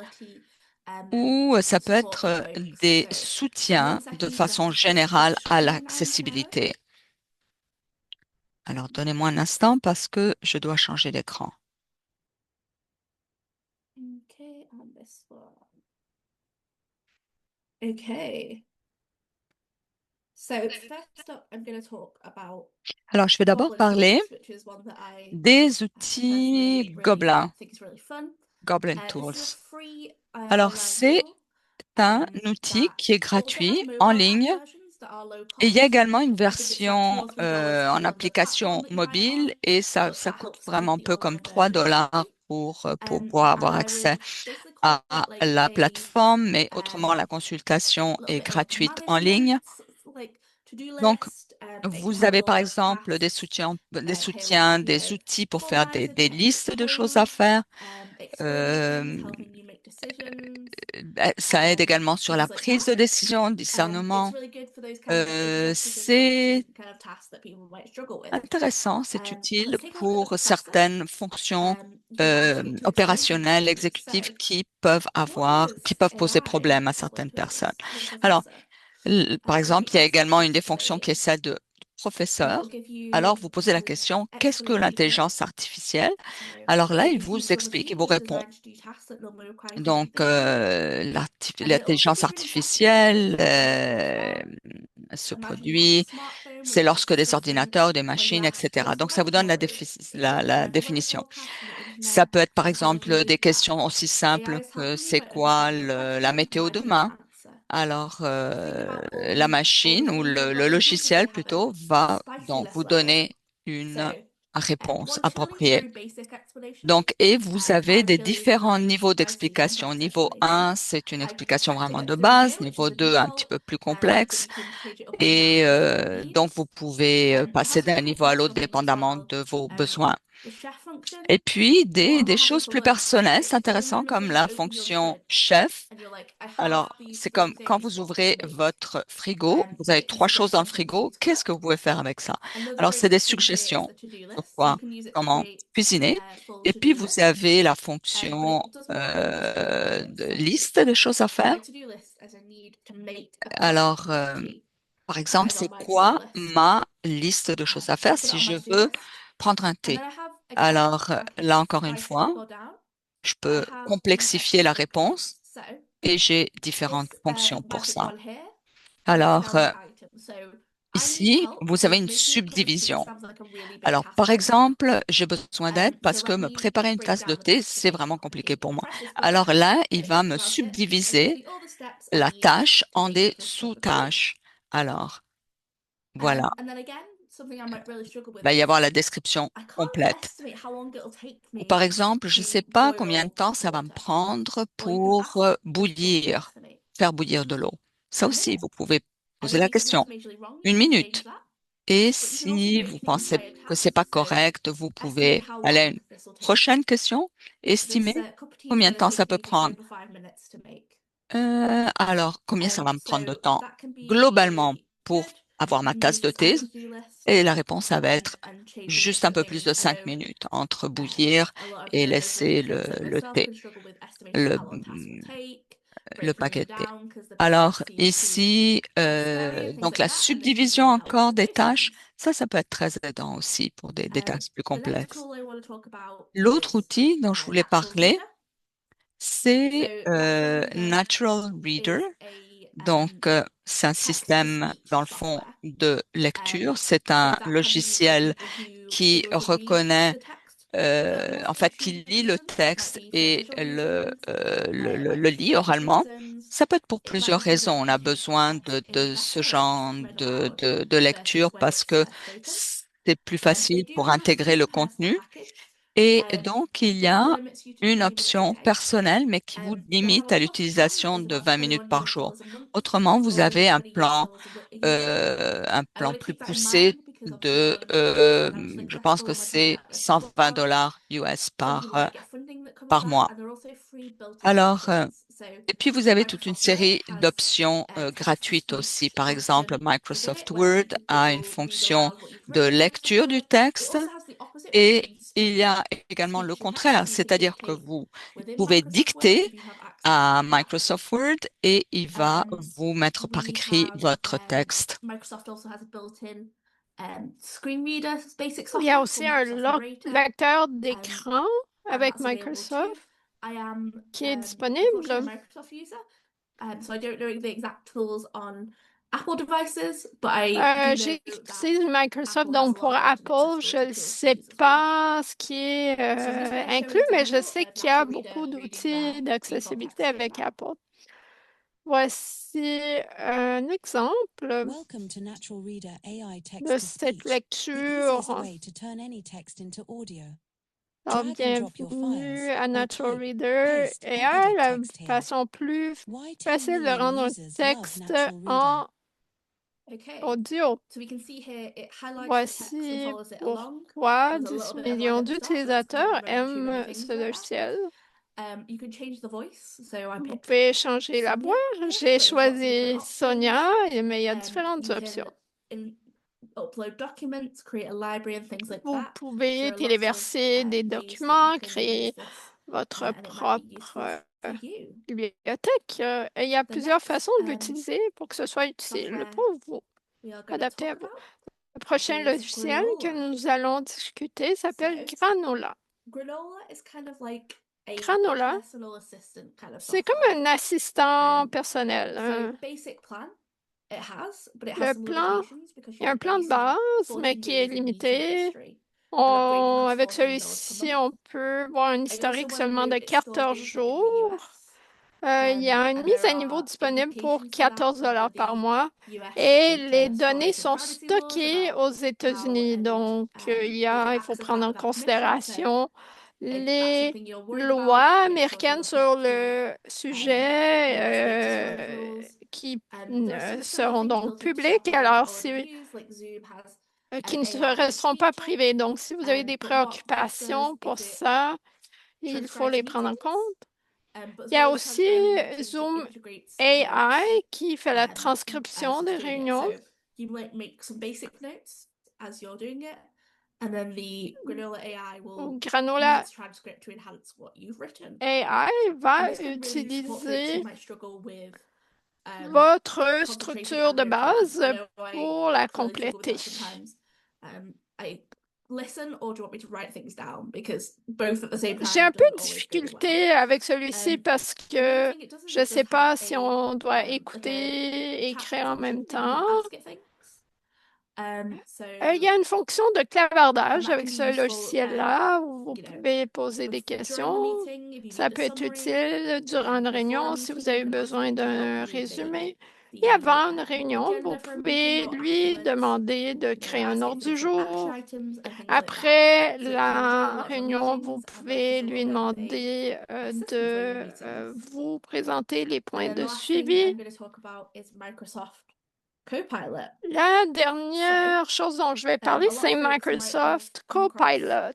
ou ça peut être des soutiens de façon générale à l'accessibilité. Alors, donnez-moi un instant parce que je dois changer d'écran. Okay, on this one. Okay. So first up, I'm going to talk about Alors, je vais d'abord Goblin parler Tools, which is one that I des personally outils really Gobelin, think is really fun. Goblin This is a Tools. free Alors, online c'est tool un outil that qui est also has gratuit en mobile app ligne versions that are low et il y a cost. également une I think it's like $2 version or $3 en depending on the platform application that you buy it mobile on, et ça but that coûte helps to vraiment keep the peu, comme online version $3 free. pour pouvoir avoir And I accès would basically call à it like la a plateforme, mais autrement, la consultation little est bit of like gratuite en ligne. management, like to-do Donc, list. It can vous help avez with all par the exemple tasks. des Here we've soutiens, got, des outils pour faire des organizer, listes de choses à home, faire. explorations, helping you make decisions. Ça aide également sur la Things like prise de that. décision, It's discernement. really good for those kind of like executive C'est function kind of tasks that people might struggle with. intéressant, c'est utile Let's take a look at pour the process. certaines fonctions You can ask it to explain things opérationnelles, to you. exécutives So, qui peuvent poser what problème à is Goblin certaines Tools? personnes. One Alors, professor. par So exemple, it il y a gets également une des to fonctions qui est explain, celle de and it professeur. will give Alors, you vous posez la an question, qu'est-ce que explanation. l'intelligence artificielle? So Alors là, it il gives you vous explique, il troubleshoot, vous which is répond. designed to do tasks that normally require human Donc, thinking. And then it also l'intelligence gives you an example. So for artificielle example, se imagine you have a produit, smartphone c'est which is lorsque des discussing ordinateurs, des when you machines, ask etc. what's the Donc, ça weather vous donne tomorrow. It gives you la like a weather définition. forecast from the Ça internet peut être, par and tells exemple, you des that questions aussi AI simples is que helping you c'est by quoi understanding your la question and météo providing you an demain? answer. Alors, Think about la all the machine ou things that le Goblin Tools do. logiciel They have a plutôt va spicy donc list vous level. donner une So réponse one chili, appropriée. very basic explanation. Donc, et vous avez Five des chili is a différents very niveaux spicy, d'explication. complex Niveau explanation. 1, c'est une explication Hyperspective vraiment de base. explain, which is Niveau the 2, un petit default, peu plus but complexe. you can change it up and Et down based on your needs. donc, vous pouvez It passer has a d'un couple niveau à l'autre functional things as dépendamment well. de vos besoins. The chef function, Et puis, what des I'm having choses for plus lunch. personnelles, c'est So intéressant, moments when comme you la open your fonction fridge chef. and you're like, I have Alors, these c'est three comme quand things, vous what can I ouvrez make? votre frigo, vous avez It can 3 choses suggest dans le some things for you frigo. to Qu'est-ce que cook. vous pouvez faire avec ça? Another Alors, great c'est des thing here is suggestions the to-do sur list. So you quoi, can use it to comment create cuisiner. full Et puis, to-do vous lists. avez la But fonction it does more than just to-do de lists. liste de choses à faire. My to-do list as a need to make a pot Alors, of tea. par That exemple, is on c'est my to-do quoi list. ma liste de choses à So I faire put it si on my je to-do veux list. prendre un And thé? then I have, again, Alors, I can là encore une spice it up fois, or down. je I peux have these complexifier la extra réponse prompts. So et j'ai différentes this fonctions pour magic ça. one here will Alors, tell the item. So I need ici, help vous avez with une making a cup of tea. subdivision. Sounds like a really big Alors, task par right now. exemple, j'ai besoin d'aide So parce que let me me préparer une break tasse de down the thé, c'est specification vraiment for compliqué you. pour moi. Press this button, Alors là, il it va me tells you, and it gives subdiviser me all the steps I la need tâche to en make des this cup of tea. sous-tâches. Alors, voilà. And then again, something I might really struggle Il with va y is avoir la description I can't complète. estimate how long it'll take Ou par me exemple, je ne sais to pas combien de boil temps ça va me water. prendre Or you can pour ask the tool to bouillir, estimate. faire bouillir de l'eau. Ça And aussi, here, vous pouvez and poser if la you get the question. estimation really wrong, you Une can change minute. that. Et But you can also si do it vous tasks pensez by a que c'est task. pas So correct, vous estimate pouvez how aller à long une this will take. prochaine question. This Estimer cup of tea is combien going de to temps ça take peut me just prendre. over 5 minutes to make. Alors, combien ça va me prendre de So temps that can be globalement really pour good. avoir You ma can tasse use de this as thé? a to-do list Et la réponse, ça va être and change the juste un different peu plus things. de I 5 know minutes entre bouillir a lot of et those laisser makers like le myself thé, can struggle with estimating le, how long tasks will take, le breaking paquet them de thé. down because the Alors process seems too ici, scary and things donc like la that, and this can subdivision really help encore with des those tâches, things. ça peut être très aidant aussi pour des tâches plus The next complexes. tool I want to talk about L'autre is outil dont je voulais Natural parler, Reader. c'est So Natural Reader Natural Reader. is Donc, c'est un système, text-to-speech dans le fond, software. de lecture. C'est So un that can be used for logiciel people who qui struggle to read reconnaît, the text for en fait, qui speech lit le reasons. That might texte be for et visual reasons, le like lit sight oralement. reasons, Ça peut être pour plusieurs raisons. On a besoin de ce genre de lecture parce que c'est plus facile pour intégrer le contenu. Et donc, il y a une option personnelle, mais qui vous limite à l'utilisation de 20 minutes par jour. Autrement, vous avez un plan plus poussé je pense que c'est 120 dollars US par mois. Alors, et puis vous avez toute une série d'options gratuites aussi. Par exemple, Microsoft Word a une fonction de lecture du texte et il y a également le contraire, c'est-à-dire que vous pouvez dicter à Microsoft Word et il va vous mettre par écrit votre texte. Il y a aussi un lecteur d'écran avec Microsoft qui est disponible. J'utilise Microsoft, donc pour Apple, je ne sais pas ce qui est inclus, mais je sais qu'il y a beaucoup d'outils d'accessibilité avec Apple. Voici un exemple de cette lecture. Alors, bienvenue à Natural Reader AI, la façon plus facile de rendre un texte en audio. Voici pourquoi 10 millions d'utilisateurs aiment ce logiciel. Vous pouvez changer la voix. J'ai choisi Sonia, mais il y a différentes options. Vous pouvez téléverser des documents, créer votre propre bibliothèque. Et il y a plusieurs façons de l'utiliser pour que ce soit utile pour vous, adapté à vous. Le prochain logiciel que nous allons discuter s'appelle Granola. Granola, c'est comme un assistant personnel. Le plan, il y a un plan de base, mais qui est limité. Avec celui-ci, on peut voir un historique seulement de 14 jours. Il y a une mise à niveau disponible pour 14 $ par mois et les données sont stockées aux États-Unis. Donc, il faut prendre en considération les lois américaines sur le sujet qui seront donc publiques. Alors, qui ne resteront pas privées. Donc, si vous avez des préoccupations pour ça, il faut les prendre en compte. Il y a aussi Zoom AI qui fait la transcription des réunions. Granola AI va utiliser votre structure de base pour la compléter. J'ai un peu de difficulté avec celui-ci parce que je ne sais pas si on doit écouter et écrire en même temps. Il y a une fonction de clavardage avec ce logiciel-là où vous pouvez poser des questions. Ça peut être utile durant une réunion si vous avez besoin d'un résumé. Et avant une réunion, vous pouvez lui demander de créer un ordre du jour. Après la réunion, vous pouvez lui demander de vous présenter les points de suivi. La dernière chose dont je vais parler, c'est Microsoft Copilot.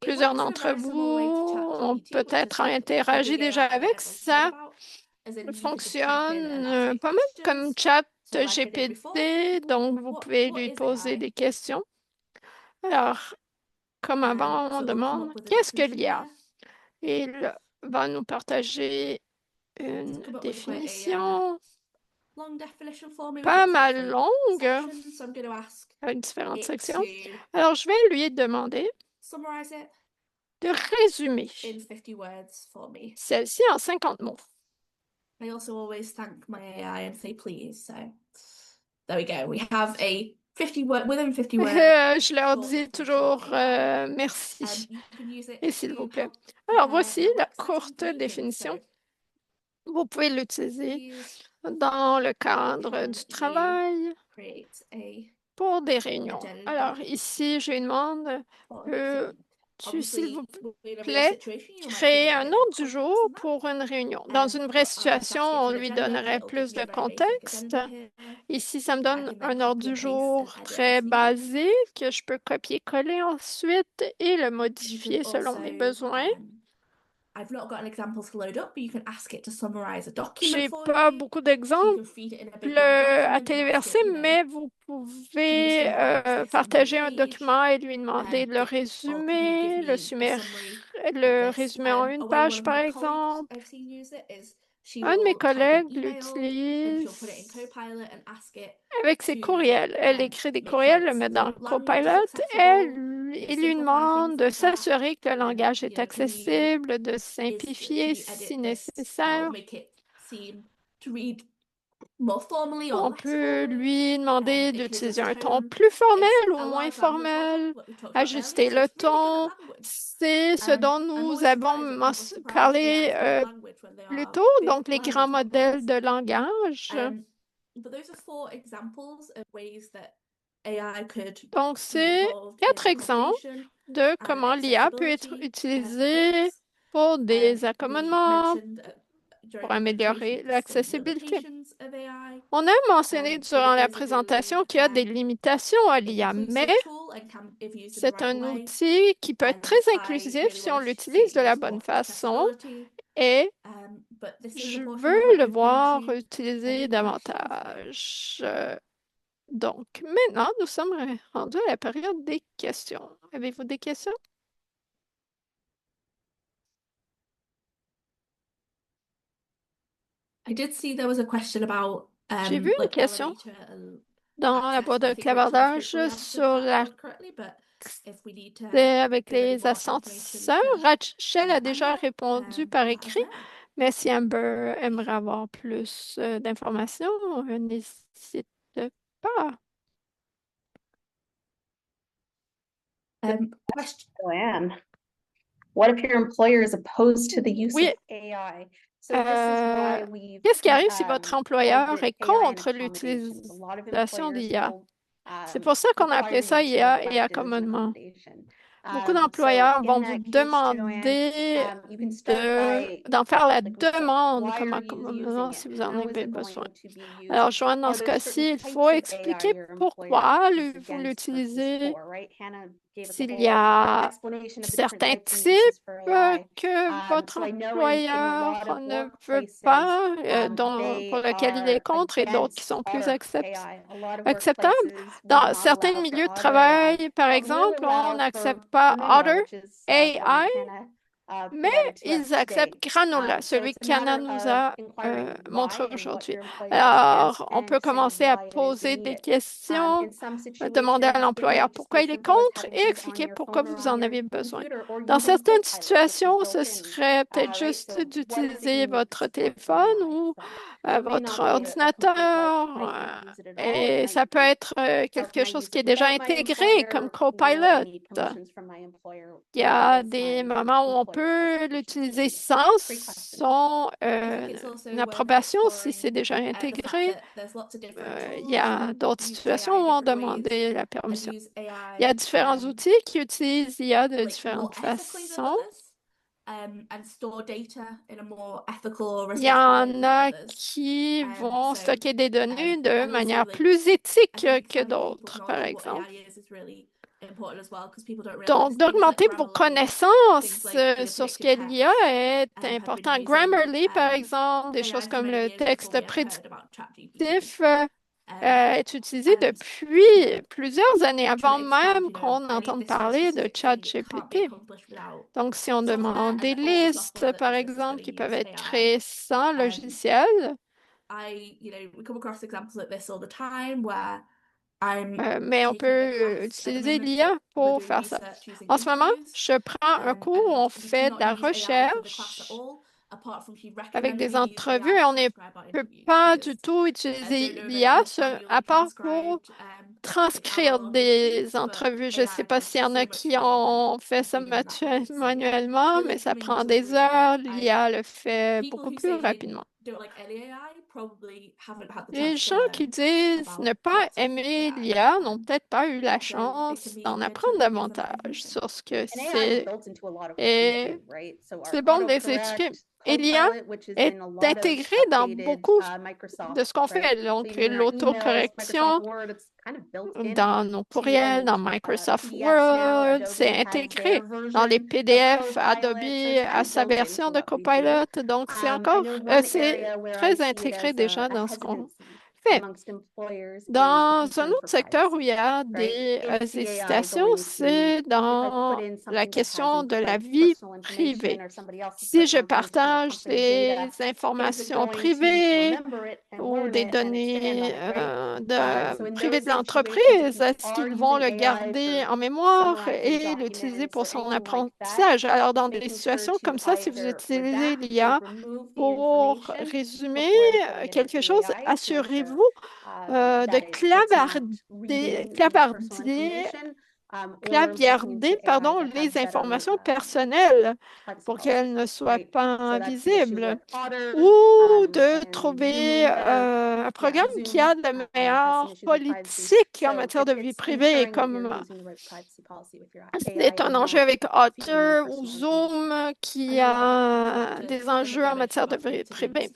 Plusieurs d'entre vous ont peut-être interagi déjà avec ça. Ça fonctionne pas mal comme ChatGPT, donc vous pouvez lui poser des questions. Alors, comme avant, on demande qu'est-ce que l'IA? Il va nous partager une définition pas mal longue avec différentes sections. Alors, je vais lui demander de résumer celle-ci en 50 mots. I also always thank my AI and say please. So there we go. We have a 50 word within 50 words. Je leur dis toujours merci. Et s'il vous plaît. Alors, voici la courte définition. Vous pouvez l'utiliser dans le cadre du travail pour des réunions. Alors, ici, je lui demande, peux-tu, s'il vous plaît, créer un ordre du jour pour une réunion? Dans une vraie situation, on lui donnerait plus de contexte. Ici, ça me donne un ordre du jour très basique que je peux copier-coller ensuite et le modifier selon mes besoins. J'ai pas beaucoup d'exemples à téléverser, mais vous pouvez partager un document et lui demander de le résumer, le résumer en une page, par exemple. Un de mes collègues l'utilise avec ses courriels. Elle écrit des courriels, le met dans Copilot. Il lui demande de s'assurer que le langage est accessible, de simplifier si nécessaire. On peut lui demander d'utiliser un ton plus formel ou moins formel, ajuster le ton. C'est ce dont nous avons parlé plus tôt, donc les grands modèles de langage. Donc, c'est 4 exemples de comment l'IA peut être utilisée pour des accommodements, pour améliorer l'accessibilité. On a mentionné durant la présentation qu'il y a des limitations à l'IA, mais c'est un outil qui peut être très inclusif si on l'utilise de la bonne façon et je veux le voir utilisé davantage. Donc, maintenant, nous sommes rendus à la période des questions. Avez-vous des questions? J'ai vu une question dans la boîte de clavardage sur avec les ascenseurs. Rachel a déjà répondu par écrit, mais si Amber aimerait avoir plus d'informations, n'hésite pas. Joanne, what if your employer is opposed to the use Oui. of AI? So this is why we've Qu'est-ce qui arrive si votre employeur called est it AI and contre accommodations. A lot of l'utilisation employers d'IA? will, C'est pour ça qu'on a appelé ça require you to IA request et it as an accommodement. accommodation. Beaucoup So d'employeurs in vont that vous case, demander Joanne, you can start by d'en faire la like we said, demande why comme are you accommodement using si it? vous en How is avez it besoin. going to be used? Alors, Joanne, dans Are ce there cas-ci, certain il types faut of AI expliquer your pourquoi employer is vous against versus l'utilisez, for, right? Hannah gave us a s'il whole y a explanation of the different certains types and uses types for AI. que votre So I know in a lot employeur of ne veut workplaces, pas, pour they lesquels il est are contre et d'autres qui against sont plus our AI. A lot of acceptables. workplaces will Dans not certains allow for milieux de Otter AI, travail, par but will exemple, on allow n'accepte for pas Granola, Otter which is the one AI, that Hannah mais provided to us ils acceptent today. Granola, So celui it's a qu'Anna matter nous of a inquiring montré why and what aujourd'hui. your employer is against Alors, on peut and saying commencer à why it is poser des needed. questions, In some demander à situations, it l'employeur might just be pourquoi as il est simple as contre having et things on expliquer your pourquoi phone or vous on en your avez besoin. computer or Dans using certaines Copilot, which is situations, ce built in. serait peut-être Right? juste So what is it d'utiliser you need votre support from téléphone AI? ou So it may votre not be a complete like, ordinateur. I can't use it at all. Et It ça might peut be, être how quelque can I chose use qui it est déjà without my intégré comme employer? No, I Copilot. need permissions from my employer. Il y What a is des my moments où on employer's peut hesitation l'utiliser being? sans Great question. son approbation si c'est déjà the intégré. fact that there's lots of different Il y a tools d'autres use situations AI où on different demande ways la and permission. use Il y a AI différents outils qui utilisent l'IA de like more différentes ethically than façons. others, and store data in a more ethical or Il y responsible way en than a others. qui vont So, stocker des données and de also, manière like, plus I éthique think que expanding people's d'autres, par knowledge of what exemple. AI is really important as well because people don't realize Donc, things like d'augmenter vos Grammarly, connaissances things like, you know, sur ce predictive qu'est l'IA text, est have been important. using Grammarly, par exemple, des AI choses for comme many le years texte before we ever heard about ChatGPT. prédictif est utilisé And, depuis you know, plusieurs années, avant trying to expand, même you know, qu'on any of entende this very parler de specific thing, it can't be ChatGPT. accomplished without Donc, si on software, demande and des all the listes, software that par exists is exemple, going qui to peuvent use être AI. créées sans logiciel, We come across examples like this all the time where I'm mais on taking a peut class at the utiliser moment l'IA that we're pour doing faire ça. research using En ce moment, interviews, je prends un cours où and on we do fait de not la use AI for the class at recherche all, apart from she avec recommended des we use entrevues AI et to on ne transcribe our peut interviews pas because du tout I utiliser don't know if l'IA anyone's manually à part pour transcribed like transcrire hour-long des interviews, but entrevues. Je ne sais AI pas does s'il y en so a much qui for you ont fait ça doing them that way. So manuellement, really mais ça coming prend to des agree that heures. L'IA le fait people beaucoup who plus say they rapidement. Les gens qui disent ne pas aimer l'IA n'ont peut-être pas eu la chance d'en apprendre davantage sur ce que c'est. Et c'est bon de les éduquer. Et l'IA est intégrée dans beaucoup de ce qu'on fait. Donc, l'autocorrection dans nos courriels, dans Microsoft Word, c'est intégré dans les PDF Adobe à sa version de Copilot. Donc, c'est très intégré déjà dans ce qu'on fait. Dans un autre secteur où il y a des hésitations, c'est dans la question de la vie privée. Si je partage des informations privées ou des données privées de l'entreprise, est-ce qu'ils vont le garder en mémoire et l'utiliser pour son apprentissage? Alors, dans des situations comme ça, si vous utilisez l'IA pour résumer quelque chose, assurez-vous de clavarder, les informations personnelles pour qu'elles ne soient pas visibles, ou de trouver un programme qui a de meilleures politiques en matière de vie privée, comme c'est un enjeu avec Otter ou Zoom qui a des enjeux en matière de vie privée.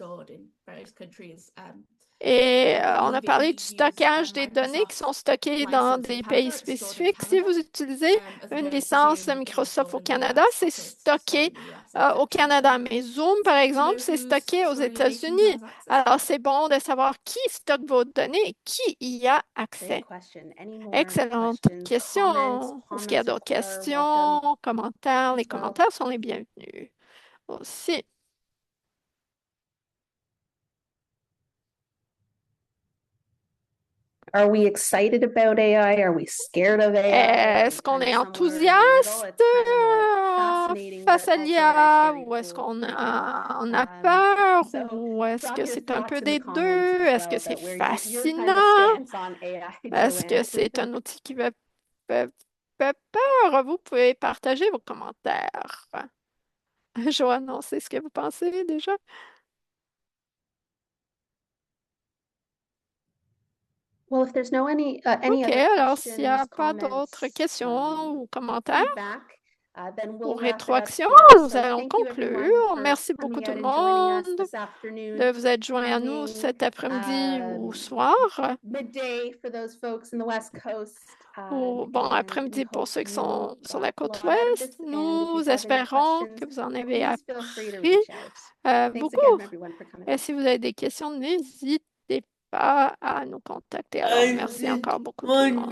Et on a parlé du stockage des données qui sont stockées dans des pays spécifiques. Si vous utilisez une licence Microsoft au Canada, c'est stocké au Canada. Mais Zoom, par exemple, c'est stocké aux États-Unis. Alors, c'est bon de savoir qui stocke vos données et qui y a accès. Excellente question. Est-ce qu'il y a d'autres questions, commentaires? Les commentaires sont les bienvenus aussi. Are we excited about AI? Are we scared of AI? Est-ce qu'on est enthousiaste face à l'IA ou est-ce qu'on a peur ou est-ce que c'est un peu des deux? Est-ce que c'est fascinant? Est-ce que c'est un outil qui fait peur? Vous pouvez partager vos commentaires. Joanne, c'est ce que vous pensez déjà? Well, if there's any OK, other alors s'il n'y a questions, pas d'autres comments, questions ou commentaires feedback, then ou we'll wrap it up rétroactions, here. nous So allons thank you conclure. everyone for Merci beaucoup coming tout out le and joining us monde this afternoon, de vous être joints à nous evening, cet après-midi ou soir. midday for those folks in the West Coast. Ou bon And après-midi we pour hope ceux qui you sont sur la côte got a lot out of ouest. this. And if Nous you have any espérons questions, que vous en avez please feel free to appris reach out. Thanks beaucoup. again everyone for coming. Et si vous avez des questions, n'hésitez pas à nous contacter. Alors, merci encore beaucoup tout le monde.